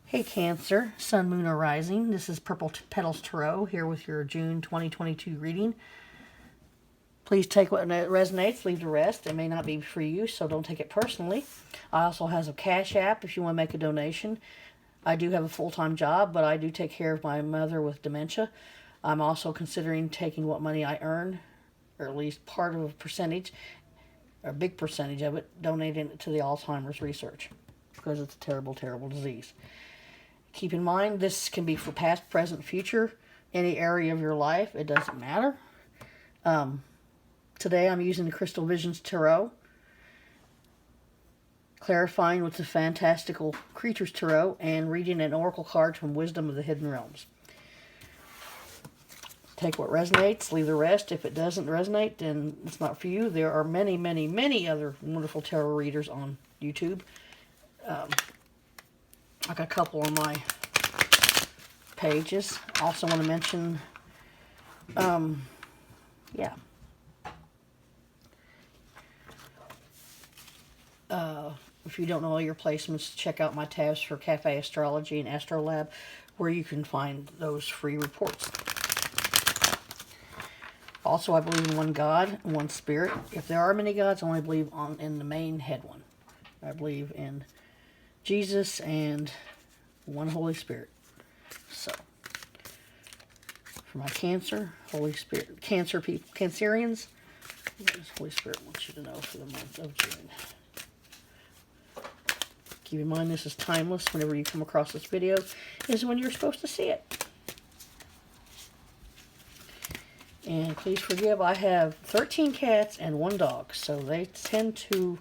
Hey Cancer, Sun, Moon, or Rising. This is Purple Petals Tarot here with your June 2022 reading. Please take what resonates, leave the rest. It may not be for you, so don't take it personally. I also have a Cash App if you want to make a donation. I do have a full-time job, but I do take care of my mother with dementia. I'm also considering taking what money I earn, or at least part of a percentage, or a big percentage of it, donating it to the Alzheimer's research because it's a terrible, terrible disease. Keep in mind, this can be for past, present, future, any area of your life. It doesn't matter. Today I'm using the Crystal Visions Tarot, clarifying with the Fantastical Creatures Tarot, and reading an oracle card from Wisdom of the Hidden Realms. Take what resonates, leave the rest. If it doesn't resonate, then it's not for you. There are many, many, many other wonderful tarot readers on YouTube. I got a couple on my pages. Also want to mention, if you don't know all your placements, check out my tabs for Cafe Astrology and Astrolab, where you can find those free reports. Also, I believe in one God, one Spirit. If there are many gods, I only believe in the main head one. I believe in Jesus and one Holy Spirit. So, for my Cancer, Holy Spirit, Cancer people, Cancerians, what does Holy Spirit want you to know for the month of June? Keep in mind, this is timeless. Whenever you come across this video is when you're supposed to see it. And please forgive, I have 13 cats and 1 dog, so they tend to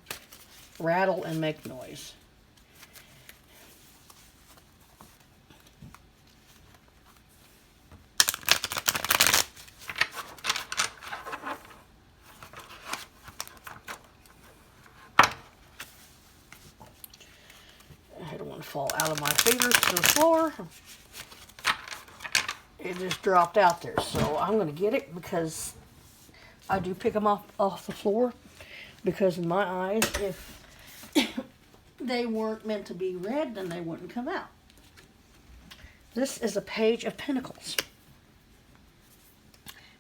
rattle and make noise. I don't want to fall out of my fingers to the floor. It just dropped out there, so I'm going to get it because I do pick them off the floor, because in my eyes, if they weren't meant to be read, then they wouldn't come out. This is a Page of Pentacles.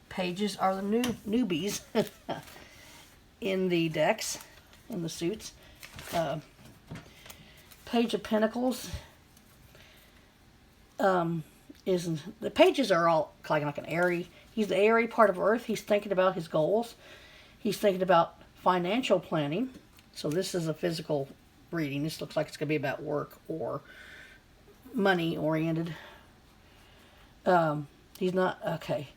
Pages are the newbies in the decks, in the suits. Page of Pentacles the pages are all like an airy. He's the airy part of Earth. He's thinking about his goals. He's thinking about financial planning. So this is a physical reading. This looks like it's going to be about work or money oriented. He's not, okay.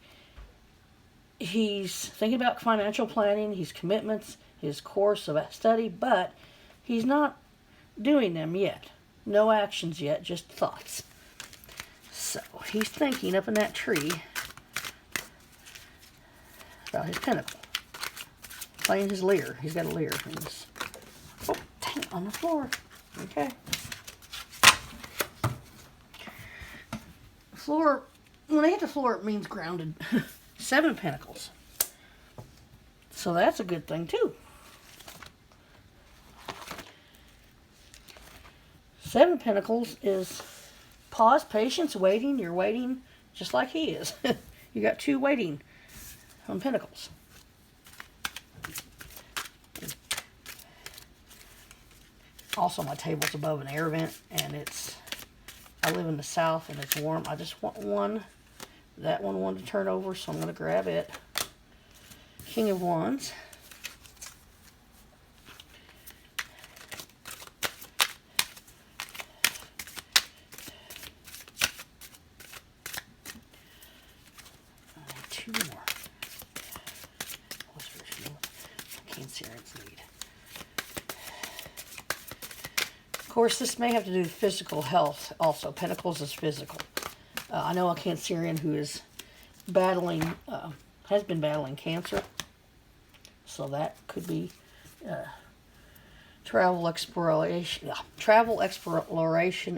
He's thinking about financial planning, his commitments, his course of study, but he's not doing them yet. No actions yet, just thoughts. So he's thinking up in that tree about his pentacle, playing his lyre. He's got a lyre in this. Oh, dang it, on the floor. Okay. Floor, when I hit the floor, it means grounded. 7 Pentacles. So that's a good thing too. 7 Pentacles is pause, patience, waiting. You're waiting just like he is. You got 2 waiting on Pentacles. Also, my table's above an air vent, and I live in the south and it's warm. I just want one. That one wanted to turn over, so I'm going to grab it. King of Wands. Two more. What's Cancerians need? Of course, this may have to do with physical health also. Pentacles is physical. I know a Cancerian who is battling, has been battling cancer. So that could be travel exploration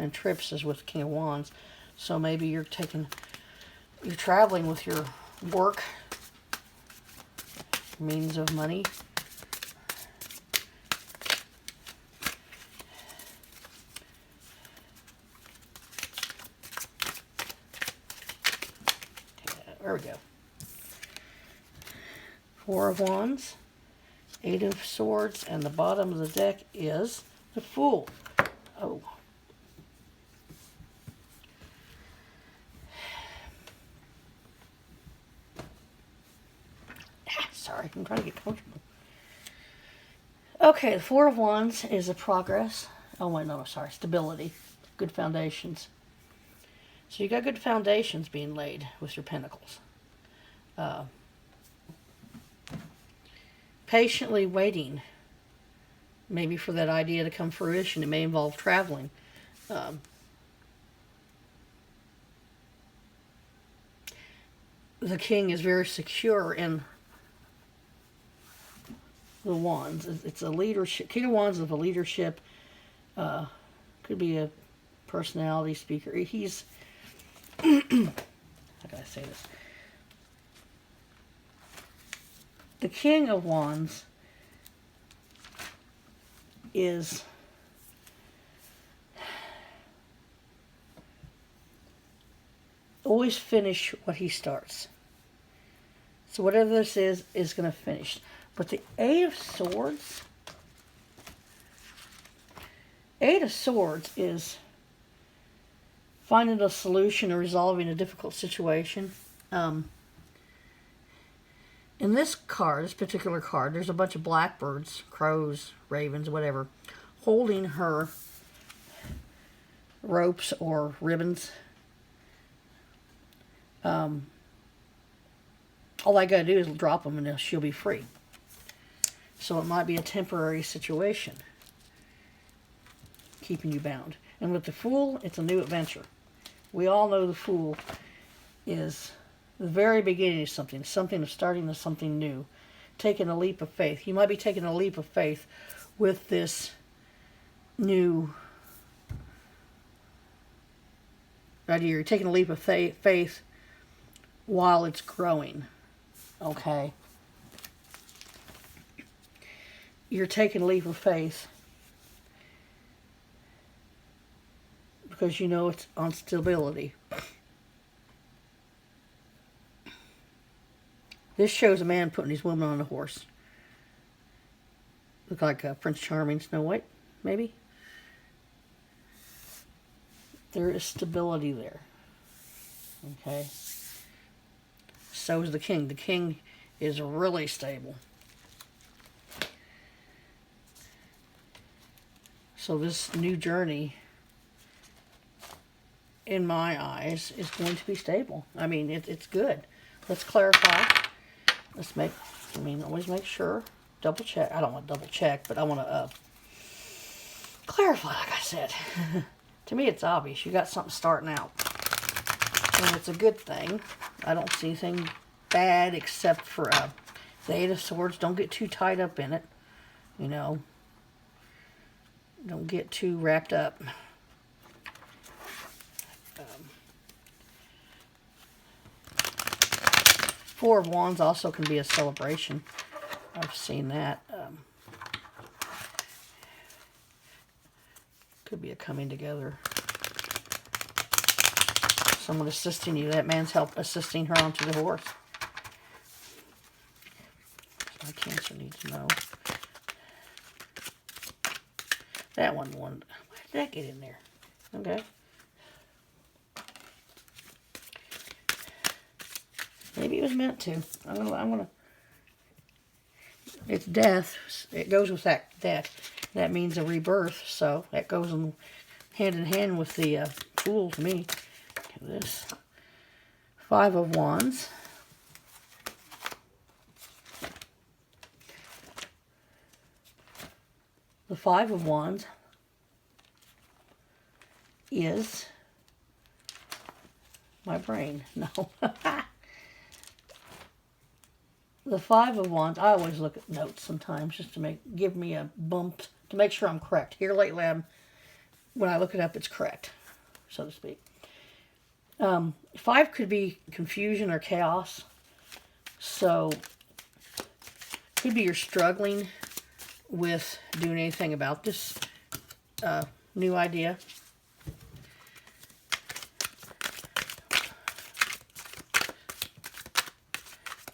and trips is with King of Wands. So maybe you're traveling with your work, means of money. There we go. Four of Wands, Eight of Swords, and the bottom of the deck is the Fool. Oh. Sorry, I'm trying to get comfortable. Okay, the Four of Wands is a progress. Oh, wait, no, sorry. Stability. Good foundations. So you got good foundations being laid with your pentacles. Patiently waiting, maybe for that idea to come fruition. It may involve traveling. The King is very secure in the Wands. It's a leadership. King of Wands is a leadership. Could be a personality speaker. He's how can I say this? The King of Wands is always finish what he starts. So whatever this is going to finish. But the Eight of Swords is finding a solution or resolving a difficult situation. In this card, this particular card, there's a bunch of blackbirds, crows, ravens, whatever, holding her ropes or ribbons. All I gotta do is drop them and she'll be free. So it might be a temporary situation keeping you bound. And with the Fool, it's a new adventure. We all know the Fool is the very beginning of something of starting to something new, taking a leap of faith. You might be taking a leap of faith with this new idea. You're taking a leap of faith while it's growing, okay? You're taking a leap of faith because you know it's on stability. This shows a man putting his woman on a horse. Look like Prince Charming, Snow White, maybe. There is stability there. Okay. So is the King. The King is really stable. So this new journey, in my eyes, is going to be stable. I mean, it's good. Let's clarify. Let's always make sure. Double check. I don't want to double check, but I want to clarify, like I said. To me, it's obvious. You got something starting out. And it's a good thing. I don't see anything bad except for the Eight of Swords. Don't get too tied up in it. You know. Don't get too wrapped up. Four of Wands also can be a celebration. I've seen that. Could be a coming together. Someone assisting you. That man's assisting her onto the horse. My Cancer needs to know. That one. Why did that get in there? Okay. Maybe it was meant to. I'm gonna. It's death. It goes with that death. That means a rebirth. So that goes hand in hand with the Fool to me. This Five of Wands. The Five of Wands is my brain. No. The Five of Wands, I always look at notes sometimes just to give me a bump to make sure I'm correct. Here lately, when I look it up, it's correct, so to speak. Five could be confusion or chaos. So, could be you're struggling with doing anything about this new idea.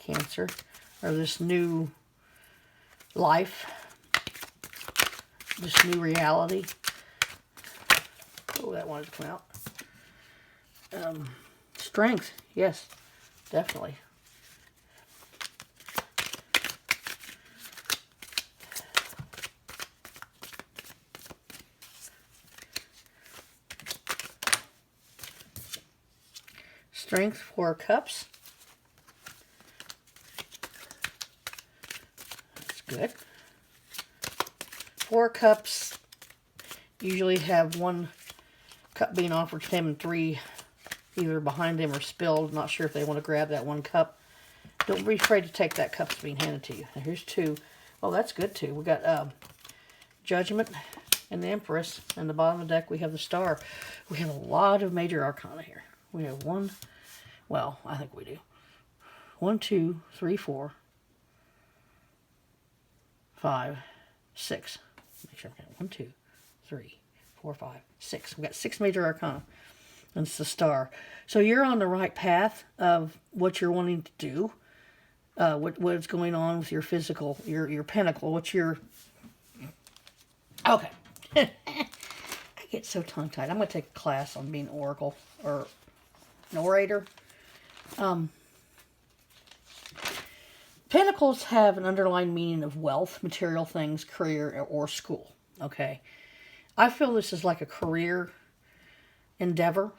Cancer, or this new life, this new reality. Oh, that wanted to come out. Strength, yes, definitely. Strength, 4 cups. That's good. 4 cups usually have 1 cup being offered to them and 3 either behind them or spilled. Not sure if they want to grab that 1 cup. Don't be afraid to take that cup that's being handed to you. Now here's 2. Oh, that's good too. We got Judgment and the Empress. And the bottom of the deck we have the Star. We have a lot of major arcana here. We have 1. Well, I think we do. 1, 2, 3, 4, 5, 6. Make sure I'm counting. 1, 2, 3, 4, 5, 6. We've got 6 major arcana. And it's the Star. So you're on the right path of what you're wanting to do. What's going on with your physical, your pentacle. What's your... Okay. I get so tongue-tied. I'm going to take a class on being oracle or an orator. Pentacles have an underlying meaning of wealth, material things, career, or school. Okay. I feel this is like a career endeavor,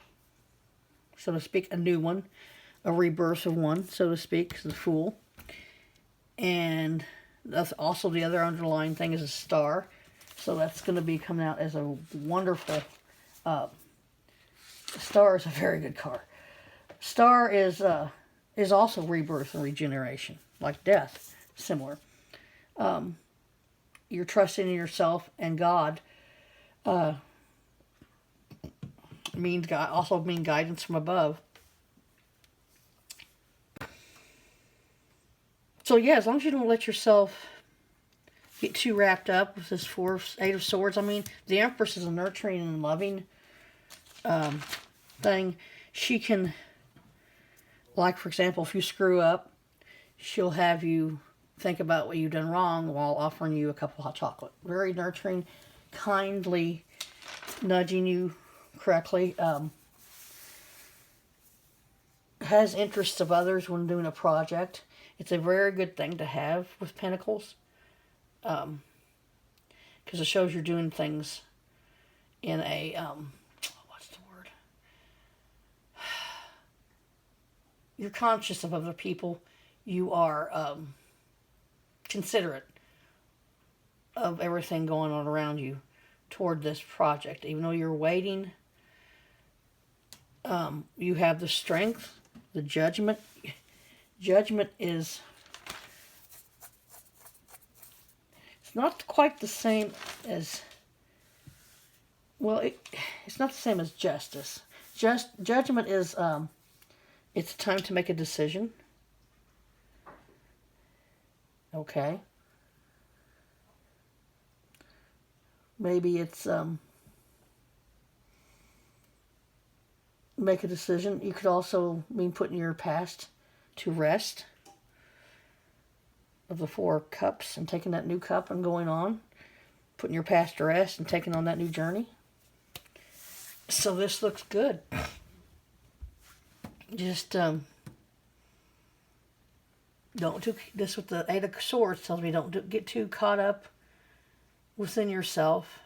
so to speak, a new one, a rebirth of one, so to speak, the Fool. And that's also the other underlying thing is a Star. So that's going to be coming out as a wonderful... Star is a very good card. Star is also rebirth and regeneration, like death, similar. You're trusting in yourself and God. Also mean guidance from above. So yeah, as long as you don't let yourself get too wrapped up with this 8 of Swords. I mean, the Empress is a nurturing and loving thing. She can, like for example, if you screw up, she'll have you think about what you've done wrong while offering you a cup of hot chocolate. Very nurturing, kindly nudging you correctly. Has interests of others when doing a project. It's a very good thing to have with Pentacles. Because it shows you're doing things in a, what's the word? You're conscious of other people. You are considerate of everything going on around you toward this project. Even though you're waiting, you have the strength, the judgment. Judgment is... It's not quite the same as... Well, it's not the same as justice. Judgment is... it's time to make a decision. Okay. Maybe it's... make a decision. You could also mean putting your past to rest. Of the 4 cups and taking that new cup and going on. Putting your past to rest and taking on that new journey. So this looks good. Just don't do this with the 8 of Swords tells me don't get too caught up within yourself.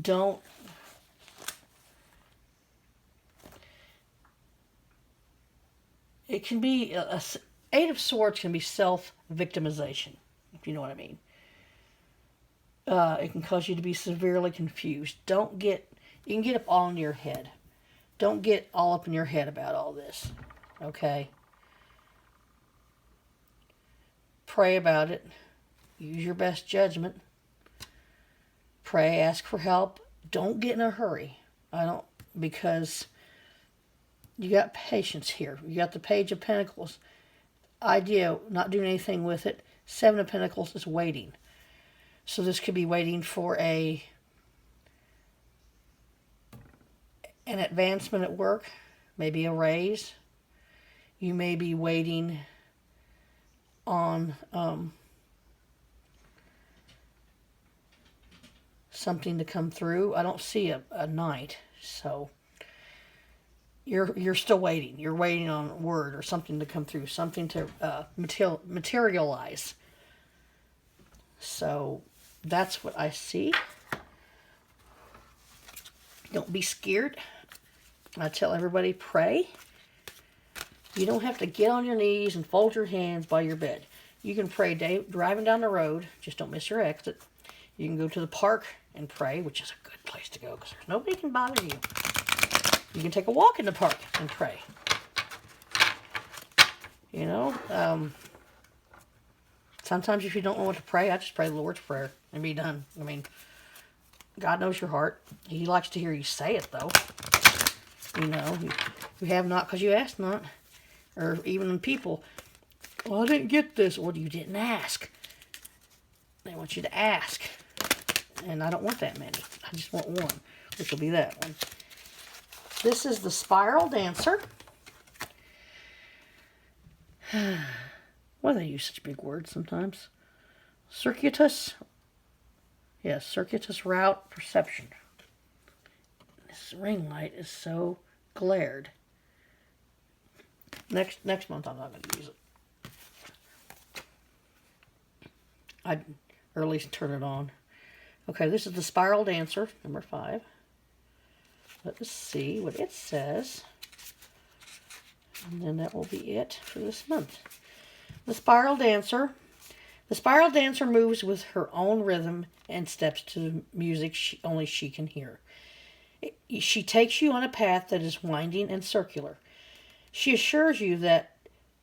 Don't it can be a 8 of Swords can be self-victimization, if you know what I mean. It can cause you to be severely confused. You can get up all in your head. Don't get all up in your head about all this, okay? Pray about it. Use your best judgment. Pray, ask for help. Don't get in a hurry. Because you got patience here. You got the Page of Pentacles. Idea, not doing anything with it. 7 of Pentacles is waiting. So this could be waiting for an advancement at work, maybe a raise. You may be waiting on something to come through. I don't see a knight, so you're still waiting. You're waiting on a word or something to come through, something to materialize. So that's what I see. Don't be scared. I tell everybody, pray. You don't have to get on your knees and fold your hands by your bed. You can pray driving down the road. Just don't miss your exit. You can go to the park and pray, which is a good place to go because there's nobody can bother you. You can take a walk in the park and pray. You know, sometimes if you don't know what to pray, I just pray the Lord's Prayer and be done. I mean, God knows your heart. He likes to hear you say it, though. You know, you have not because you ask not. Or even people, well, I didn't get this. Well, you didn't ask. They want you to ask. And I don't want that many. I just want one, which will be that one. This is the Spiral Dancer. Why do they use such big words sometimes? Circuitous. Yes, circuitous route perception. This ring light is so glared. Next month I'm not going to use it. Or at least turn it on. Okay, this is the Spiral Dancer, number 5. Let us see what it says. And then that will be it for this month. The Spiral Dancer. The Spiral Dancer moves with her own rhythm and steps to music only she can hear. She takes you on a path that is winding and circular. She assures you that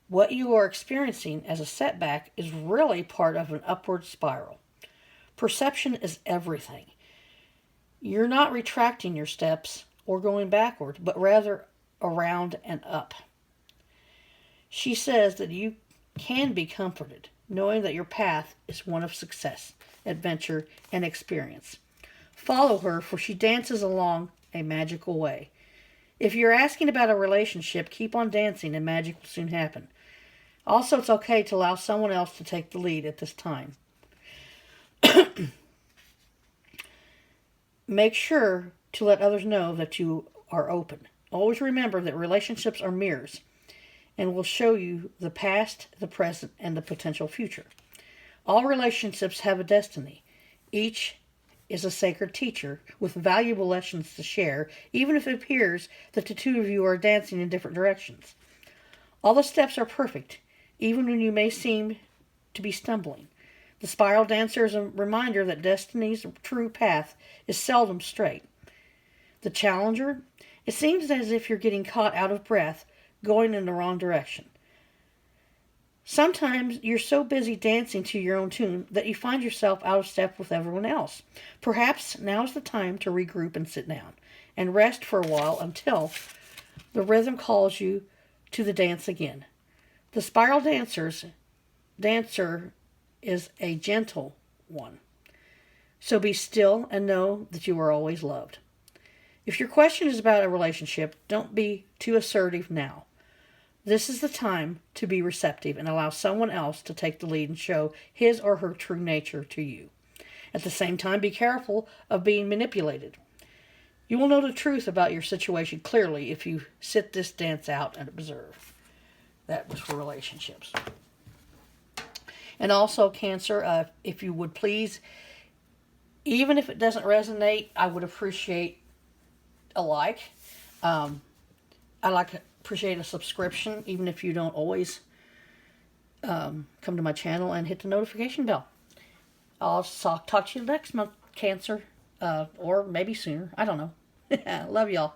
what you are experiencing as a setback is really part of an upward spiral. Perception is everything. You're not retracting your steps or going backward, but rather around and up. She says that you can be comforted, knowing that your path is one of success, adventure, and experience. Follow her, for she dances along a magical way. If you're asking about a relationship, keep on dancing and magic will soon happen. Also, it's okay to allow someone else to take the lead at this time. Make sure to let others know that you are open. Always remember that relationships are mirrors and will show you the past, the present, and the potential future. All relationships have a destiny. Each is a sacred teacher with valuable lessons to share, even if it appears that the two of you are dancing in different directions. All the steps are perfect, even when you may seem to be stumbling. The Spiral Dancer is a reminder that destiny's true path is seldom straight. The Challenger, it seems as if you're getting caught out of breath, going in the wrong direction. Sometimes you're so busy dancing to your own tune that you find yourself out of step with everyone else. Perhaps now is the time to regroup and sit down and rest for a while until the rhythm calls you to the dance again. The Spiral Dancer is a gentle one. So be still and know that you are always loved. If your question is about a relationship, don't be too assertive now. This is the time to be receptive and allow someone else to take the lead and show his or her true nature to you. At the same time, be careful of being manipulated. You will know the truth about your situation clearly if you sit this dance out and observe. That was for relationships. And also, Cancer, if you would please, even if it doesn't resonate, I would appreciate a like. Appreciate a subscription, even if you don't always come to my channel, and hit the notification bell. I'll talk to you next month, Cancer, or maybe sooner. I don't know. Love y'all.